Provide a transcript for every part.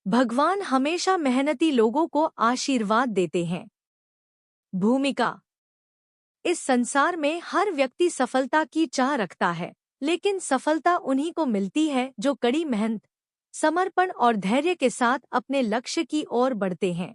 भगवान हमेशा मेहनती लोगों को आशीर्वाद देते हैं। भूमिका। इस संसार में हर व्यक्ति सफलता की चाह रखता है, लेकिन सफलता उन्हीं को मिलती है जो कड़ी मेहनत, समर्पण और धैर्य के साथ अपने लक्ष्य की ओर बढ़ते हैं।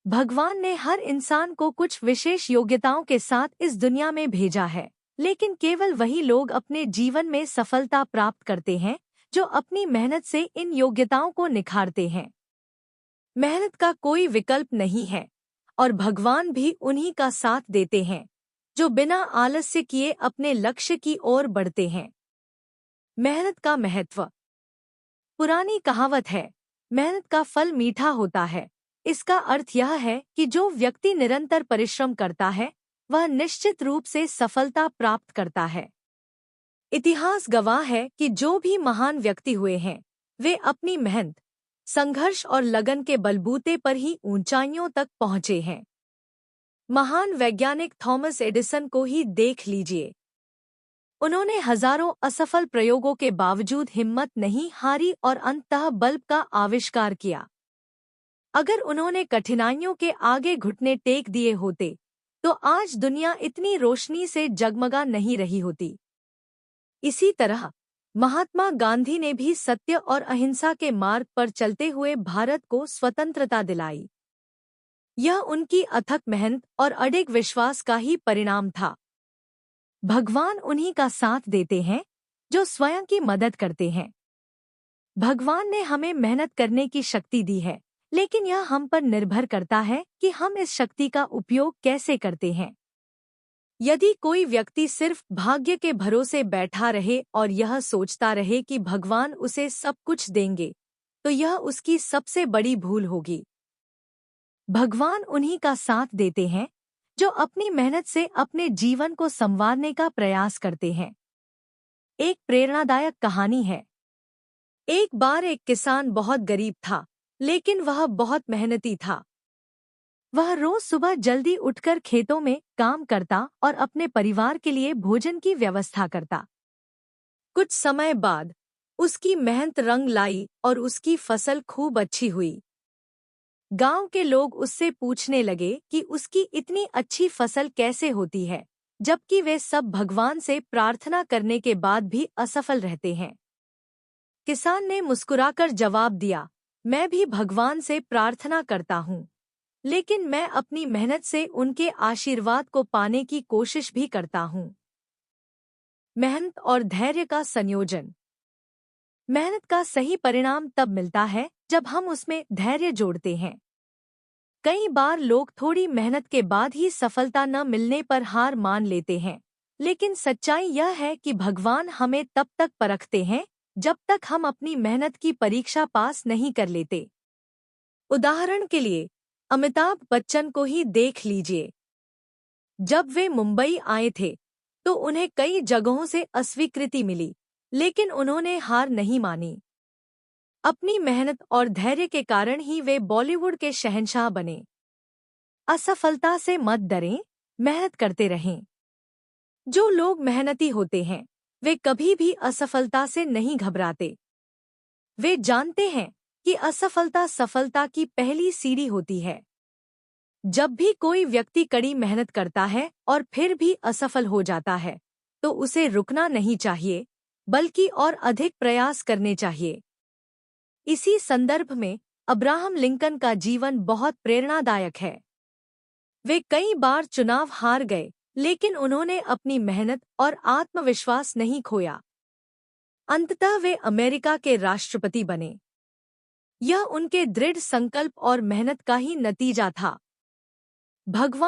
भगवान ने हर इंसान को कुछ विशेष योग्यताओं के साथ इस दुनिया में भेजा है, लेकिन केवल वही लोग अपने जीवन में सफलता प्राप्त करते हैं जो अपनी मेहनत से इन योग्यताओं को निखारते हैं। मेहनत का कोई विकल्प नहीं है और भगवान भी उन्हीं का साथ देते हैं जो बिना आलस्य किए अपने लक्ष्य की ओर बढ़ते हैं। मेहनत का महत्व। पुरानी कहावत है, मेहनत का फल मीठा होता है। इसका अर्थ यह है कि जो व्यक्ति निरंतर परिश्रम करता है वह निश्चित रूप से सफलता प्राप्त करता है। इतिहास गवाह है कि जो भी महान व्यक्ति हुए हैं वे अपनी मेहनत, संघर्ष और लगन के बलबूते पर ही ऊंचाइयों तक पहुंचे हैं। महान वैज्ञानिक थॉमस एडिसन को ही देख लीजिए। उन्होंने हजारों असफल प्रयोगों के बावजूद हिम्मत नहीं हारी और अंततः बल्ब का आविष्कार किया। अगर उन्होंने कठिनाइयों के आगे घुटने टेक दिए होते तो आज दुनिया इतनी रोशनी से जगमगा नहीं रही होती। इसी तरह महात्मा गांधी ने भी सत्य और अहिंसा के मार्ग पर चलते हुए भारत को स्वतंत्रता दिलाई। यह उनकी अथक मेहनत और अडिग विश्वास का ही परिणाम था। भगवान उन्हीं का साथ देते हैं जो स्वयं की मदद करते हैं। भगवान ने हमें मेहनत करने की शक्ति दी है, लेकिन यह हम पर निर्भर करता है कि हम इस शक्ति का उपयोग कैसे करते हैं। यदि कोई व्यक्ति सिर्फ भाग्य के भरोसे बैठा रहे और यह सोचता रहे कि भगवान उसे सब कुछ देंगे, तो यह उसकी सबसे बड़ी भूल होगी। भगवान उन्हीं का साथ देते हैं जो अपनी मेहनत से अपने जीवन को संवारने का प्रयास करते हैं। एक प्रेरणादायक कहानी है। एक बार एक किसान बहुत गरीब था, लेकिन वह बहुत मेहनती था। वह रोज सुबह जल्दी उठकर खेतों में काम करता और अपने परिवार के लिए भोजन की व्यवस्था करता। कुछ समय बाद उसकी मेहनत रंग लाई और उसकी फसल खूब अच्छी हुई। गांव के लोग उससे पूछने लगे कि उसकी इतनी अच्छी फसल कैसे होती है, जबकि वे सब भगवान से प्रार्थना करने के बाद भी असफल रहते हैं। किसान ने मुस्कुराकर जवाब दिया, मैं भी भगवान से प्रार्थना करता हूँ, लेकिन मैं अपनी मेहनत से उनके आशीर्वाद को पाने की कोशिश भी करता हूँ। मेहनत और धैर्य का संयोजन। मेहनत का सही परिणाम तब मिलता है जब हम उसमें धैर्य जोड़ते हैं। कई बार लोग थोड़ी मेहनत के बाद ही सफलता न मिलने पर हार मान लेते हैं, लेकिन सच्चाई यह है कि भगवान हमें तब तक परखते हैं जब तक हम अपनी मेहनत की परीक्षा पास नहीं कर लेते। उदाहरण के लिए अमिताभ बच्चन को ही देख लीजिए। जब वे मुंबई आए थे तो उन्हें कई जगहों से अस्वीकृति मिली, लेकिन उन्होंने हार नहीं मानी। अपनी मेहनत और धैर्य के कारण ही वे बॉलीवुड के शहंशाह बने। असफलता से मत डरें, मेहनत करते रहें। जो लोग मेहनती होते हैं वे कभी भी असफलता से नहीं घबराते। वे जानते हैं कि असफलता सफलता की पहली सीढ़ी होती है। जब भी कोई व्यक्ति कड़ी मेहनत करता है और फिर भी असफल हो जाता है, तो उसे रुकना नहीं चाहिए, बल्कि और अधिक प्रयास करने चाहिए। इसी संदर्भ में अब्राहम लिंकन का जीवन बहुत प्रेरणादायक है। वे कई बार चुनाव हार गए, लेकिन उन्होंने अपनी मेहनत और आत्मविश्वास नहीं खोया। अंततः वे अमेरिका के राष्ट्रपति बने। यह उनके दृढ़ संकल्प और मेहनत का ही नतीजा था। भगवान